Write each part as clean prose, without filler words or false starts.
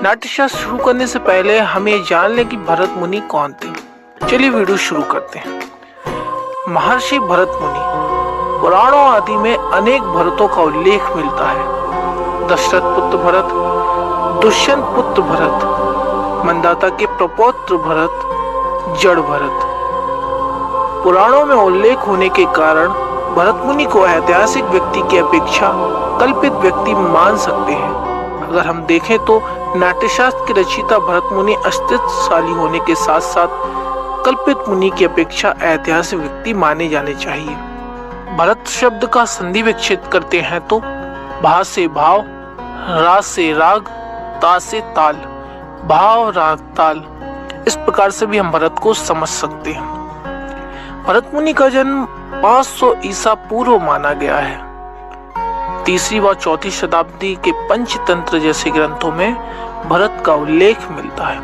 नाट्यशास्त्र शुरू करने से पहले हमें ये जान लें कि भरत मुनि कौन थे। चलिए वीडियो शुरू करते हैं। महर्षि भरत मुनि। पुराणों आदि में अनेक भरतों का उल्लेख मिलता है। दशरथ पुत्र भरत, दुष्यंत पुत्र भरत, मंदाता के प्रपौत्र भरत, जड़ भरत। पुराणों में उल्लेख होने के कारण भरत मुनि को ऐतिहासिक व्यक्ति की अपेक्षा कल्पित व्यक्ति मान सकते हैं। अगर हम देखें तो नाट्यशास्त्र के रचयिता भरत मुनि अस्तित्वशाली होने के साथ साथ कल्पित मुनि की अपेक्षा ऐतिहासिक व्यक्ति माने जाने चाहिए। भरत शब्द का संधि विच्छेद करते हैं तो भा से भाव, रा से राग, ता से ताल, भाव राग ताल, इस प्रकार से भी हम भरत को समझ सकते हैं। भरत मुनि का जन्म 500 ईसा पूर्व माना गया है। 3वीं व 4वीं शताब्दी के पंचतंत्र जैसे ग्रंथों में भरत का उल्लेख मिलता है।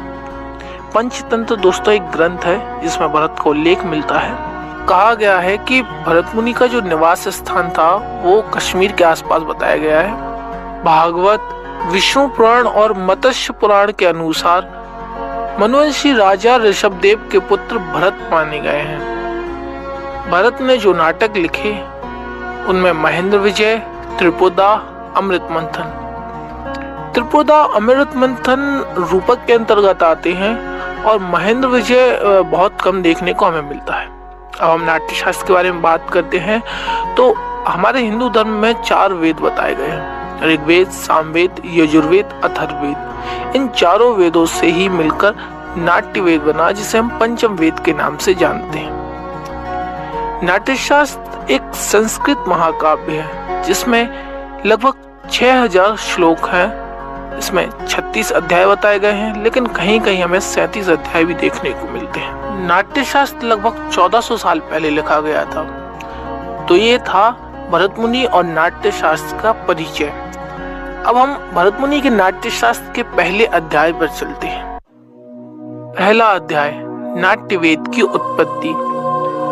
पंचतंत्र दोस्तों एक ग्रंथ है जिसमें भरत का उल्लेख मिलता है। कहा गया है कि भरत मुनि का जो निवास स्थान था वो कश्मीर के आसपास बताया गया है। भागवत, विष्णु पुराण और मत्स्य पुराण के अनुसार मनुवंशी राजा ऋषभदेव के पुत्र भरत माने गए हैं। भरत ने जो नाटक लिखे उनमें महेंद्र विजय, त्रिपुदा, अमृत मंथन। त्रिपुदा अमृत मंथन रूपक के अंतर्गत आते हैं और महेंद्र विजय बहुत कम देखने को हमें मिलता है। अब हम नाट्यशास्त्र के बारे में बात करते हैं तो हमारे हिंदू धर्म में 4 वेद बताए गए हैं। ऋग्वेद, सामवेद, यजुर्वेद, अथर्ववेद। इन चारों वेदों से ही मिलकर नाट्य वेद बना जिसे हम पंचम वेद के नाम से जानते हैं। नाट्यशास्त्र एक संस्कृत महाकाव्य है जिसमें लगभग 6000 श्लोक हैं। इसमें 36 अध्याय बताए गए हैं, लेकिन कहीं कहीं हमें 37 अध्याय भी देखने को मिलते हैं। नाट्यशास्त्र लगभग 1400 साल पहले लिखा गया था। तो ये था भरत मुनि और नाट्यशास्त्र का परिचय। अब हम भरत मुनि के नाट्यशास्त्र के पहले अध्याय पर चलते हैं। पहला अध्याय, नाट्यवेद की उत्पत्ति।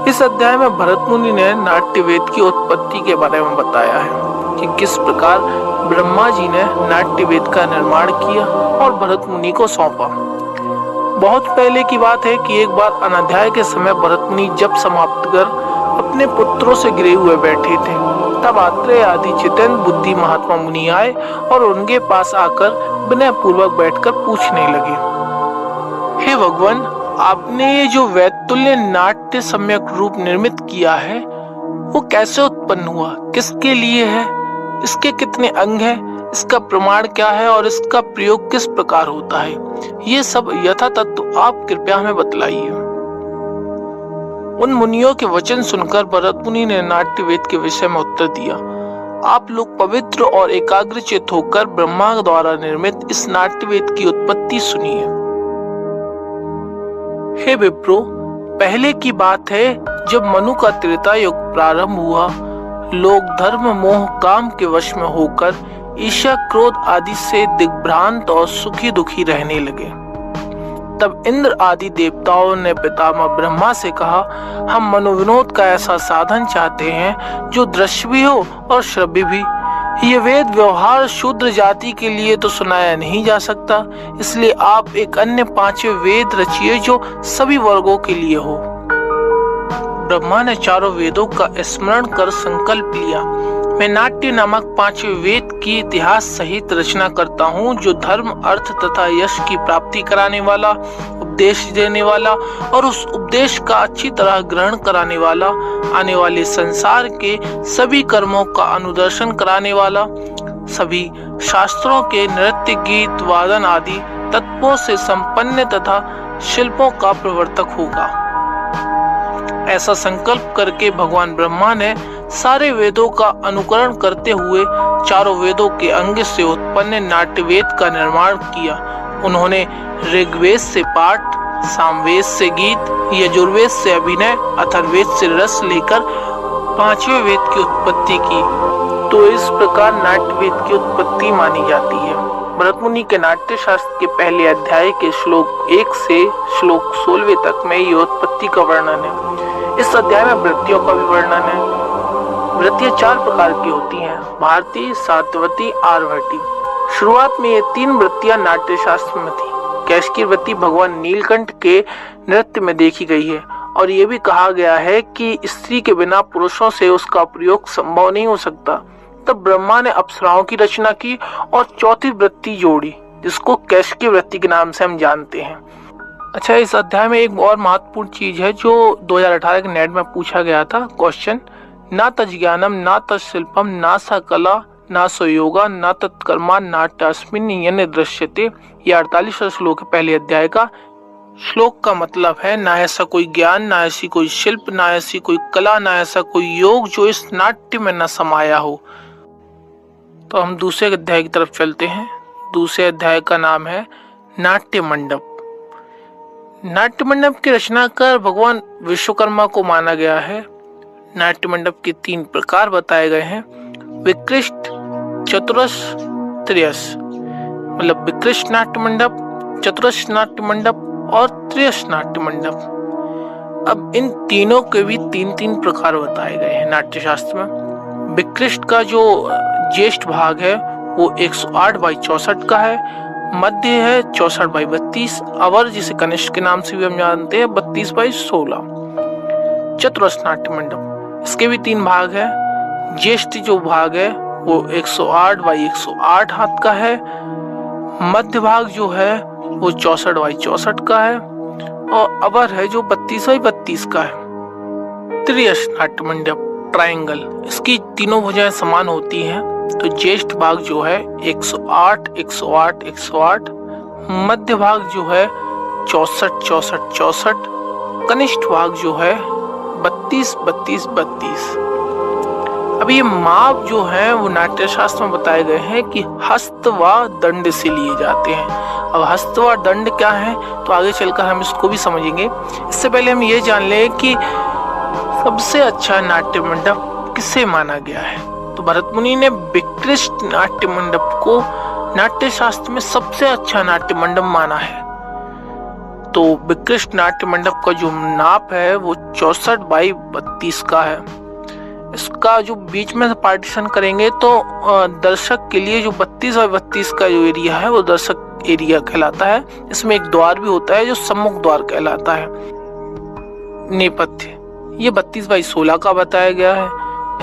इस अध्याय में भरत मुनि ने नाट्यवेद की उत्पत्ति के बारे में बताया है कि किस प्रकार ब्रह्मा जी ने नाट्यवेद का निर्माण किया और भरत मुनि को सौंपा। बहुत पहले की बात है कि एक बार अनाध्याय के समय भरत मुनि जब समाप्त कर अपने पुत्रों से घिरे हुए बैठे थे, तब आत्रेय आदि जितेंद्र बुद्धि महात्मा मुनि आए और उनके पास आकर विनय पूर्वक बैठकर पूछने लगे, हे भगवान, आपने ये जो वैतुल्य नाट्य सम्यक रूप निर्मित किया है वो कैसे उत्पन्न हुआ, किसके लिए है, इसके कितने अंग हैं, इसका प्रमाण क्या है और इसका प्रयोग किस प्रकार होता है, ये सब यथा तत्व आप कृपया हमें बतलाइए। उन मुनियों के वचन सुनकर भरत मुनि ने नाट्यवेद के विषय में उत्तर दिया, आप लोग पवित्र और एकाग्रचित्त होकर ब्रह्मा द्वारा निर्मित इस नाट्यवेद की उत्पत्ति सुनिए। हे विप्रो, पहले की बात है जब मनु का त्रेता युग प्रारंभ हुआ, लोग धर्म मोह काम के वश में होकर ईर्ष्या क्रोध आदि से दिग्भ्रांत और सुखी दुखी रहने लगे। तब इंद्र आदि देवताओं ने पितामह ब्रह्मा से कहा, हम मनोविनोद का ऐसा साधन चाहते हैं जो दृश्य भी हो और श्रव्य भी। ये वेद व्यवहार शूद्र जाति के लिए तो सुनाया नहीं जा सकता, इसलिए आप एक अन्य 5वें वेद रचिए जो सभी वर्गों के लिए हो। ब्रह्मा ने चारों वेदों का स्मरण कर संकल्प लिया, मैं नाट्य नामक 5वें वेद की इतिहास सहित रचना करता हूँ जो धर्म, अर्थ तथा यश की प्राप्ति कराने वाला, उपदेश देने वाला और उस उपदेश का अच्छी तरह ग्रहण कराने वाला, आने वाले संसार के सभी कर्मों का अनुदर्शन कराने वाला, सभी शास्त्रों के नृत्य, गीत, वादन आदि तत्वों से संपन्न तथा शिल्पों का प्रवर्तक होगा। ऐसा संकल्प करके भगवान ब्रह्मा ने सारे वेदों का अनुकरण करते हुए चारों वेदों के अंग से उत्पन्न नाट्यवेद का निर्माण किया। उन्होंने ऋग्वेद से पाठ, सामवेद से गीत, यजुर्वेद से अभिनय, अथर्ववेद से रस लेकर 5वें वेद की उत्पत्ति की। तो इस प्रकार नाट्यवेद की उत्पत्ति मानी जाती है। भरत मुनि के नाट्य शास्त्र के पहले अध्याय के श्लोक 1 से श्लोक 16 तक में ये उत्पत्ति का वर्णन है। इस अध्याय में वृत्तियों का भी वर्णन है। वृत्तियां 4 प्रकार की होती हैं, भारती, सात्यवती, आर्भटी। शुरुआत में ये 3 वृत्तियां नाट्य शास्त्र में थी। कैश की वृत्ति भगवान नीलकंठ के नृत्य में देखी गई है और ये भी कहा गया है कि स्त्री के बिना पुरुषों से उसका प्रयोग संभव नहीं हो सकता। तब ब्रह्मा ने अप्सराओं की रचना की और चौथी वृत्ति जोड़ी, जिसको कैश की वृत्ति के नाम से हम जानते हैं। अच्छा, इस अध्याय में एक और महत्वपूर्ण चीज है जो 2018 के नेट में पूछा गया था क्वेश्चन। ना तज्ज्ञानम ना तत्शिल्पम ना सा कला ना सो योगा ना तत्कर्मा नाट्यास्मिन् यन्न दृश्यते। ये 48 श्लोक है पहले अध्याय का। श्लोक का मतलब है ना ऐसा कोई ज्ञान, ना ऐसी कोई शिल्प, ना ऐसी कोई कला, ना ऐसा कोई योग जो इस नाट्य में न समाया हो। तो हम दूसरे अध्याय की तरफ चलते हैं। दूसरे अध्याय का नाम है नाट्य मंडप। नाट्य मंडप की रचनाकार भगवान विश्वकर्मा को माना गया है। नाट्य मंडप के 3 प्रकार बताए गए हैं, विकृष्ट, चतुरस, त्रियस। मतलब विकृष्ट नाट्य मंडप, चतुरस नाट्य मंडप और त्रियस नाट्य मंडप। अब इन तीनों के भी 3-3 प्रकार बताए गए हैं नाट्य शास्त्र में। विकृष्ट का जो ज्येष्ठ भाग है वो 108/64 का है, मध्य है 64/32, अवर जिसे कनिष्ठ के नाम से भी हम जानते हैं 32/16। चतुरस नाट्य मंडप, इसके भी 3 भाग है। ज्येष्ठ जो भाग है वो 108/108 हाथ का है, मध्य भाग जो है वो 64/64 का है और अवर है जो 32/32 का है। त्रियस नाट्य मंडप ट्रायंगल, इसकी तीनों भुजाएं समान होती हैं। तो ज्येष्ठ भाग जो है 108, 108, 108, मध्य भाग जो है 64, 64, 64, कनिष्ठ भाग जो है 32, 32, 32। अब ये माप जो है वो नाट्य शास्त्र में बताए गए हैं कि हस्त व दंड से लिए जाते हैं। अब हस्त व दंड क्या है तो आगे चलकर हम इसको भी समझेंगे। इससे पहले हम ये जान लें कि सबसे अच्छा नाट्य मंडप किसे माना गया है। तो भरत मुनि ने विकृष्ट नाट्य मंडप को नाट्य शास्त्र में सबसे अच्छा नाट्य मंडप माना है। तो विकृष्ट नाट्य मंडप का जो नाप है वो 64/32 का है। इसका जो बीच में पार्टीशन करेंगे तो दर्शक के लिए जो 32/32 का जो एरिया है वो दर्शक एरिया कहलाता है। इसमें एक द्वार भी होता है जो सम्मुख द्वार कहलाता है। नेपथ्य ये 32/16 का बताया गया है।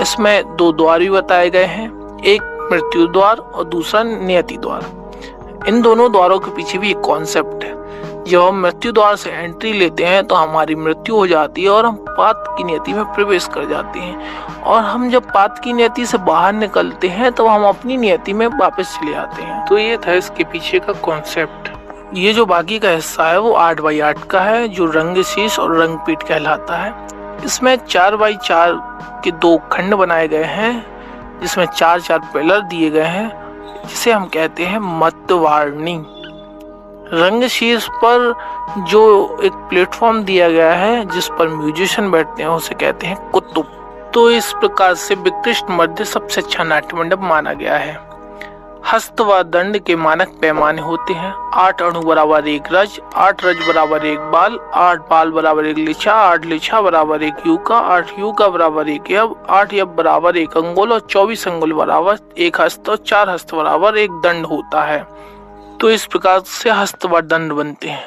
इसमें 2 द्वार भी बताए गए हैं, एक मृत्यु द्वार और दूसरा नियति द्वार। इन दोनों द्वारों के पीछे भी एक कॉन्सेप्ट है। जब हम मृत्यु द्वार से एंट्री लेते हैं तो हमारी मृत्यु हो जाती है और हम पात की नियति में प्रवेश कर जाते हैं, और हम जब पात की नियति से बाहर निकलते हैं तो हम अपनी नियति में वापस चले आते हैं। तो ये था इसके पीछे का कॉन्सेप्ट। ये जो बाकी का हिस्सा है वो 8/8 का है जो रंगशीर्ष और रंगपीठ कहलाता है। इसमें 4/4 के 2 खंड बनाए गए हैं जिसमें 4-4 पिलर दिए गए हैं, जिसे हम कहते हैं मतवार्णी। रंगशीर्ष पर जो एक प्लेटफॉर्म दिया गया है जिस पर म्यूजिशियन बैठते हैं उसे कहते हैं कुतुब। तो इस प्रकार से विकृष्ट मध्य सबसे अच्छा नाट्य मंडप माना गया है। हस्त व दंड के मानक पैमाने होते हैं। 8 अणु बराबर 1 रज, 8 रज बराबर 1 बाल, 8 बाल बराबर 1 लिछा, 8 लिछा बराबर 1 यूका, 8 यूका बराबर 1 यव, 8 यव बराबर 1 अंगुल और 24 अंगुल बराबर 1 हस्त और 4 हस्त बराबर 1 दंड होता है। तो इस प्रकार से हस्त व दंड बनते हैं।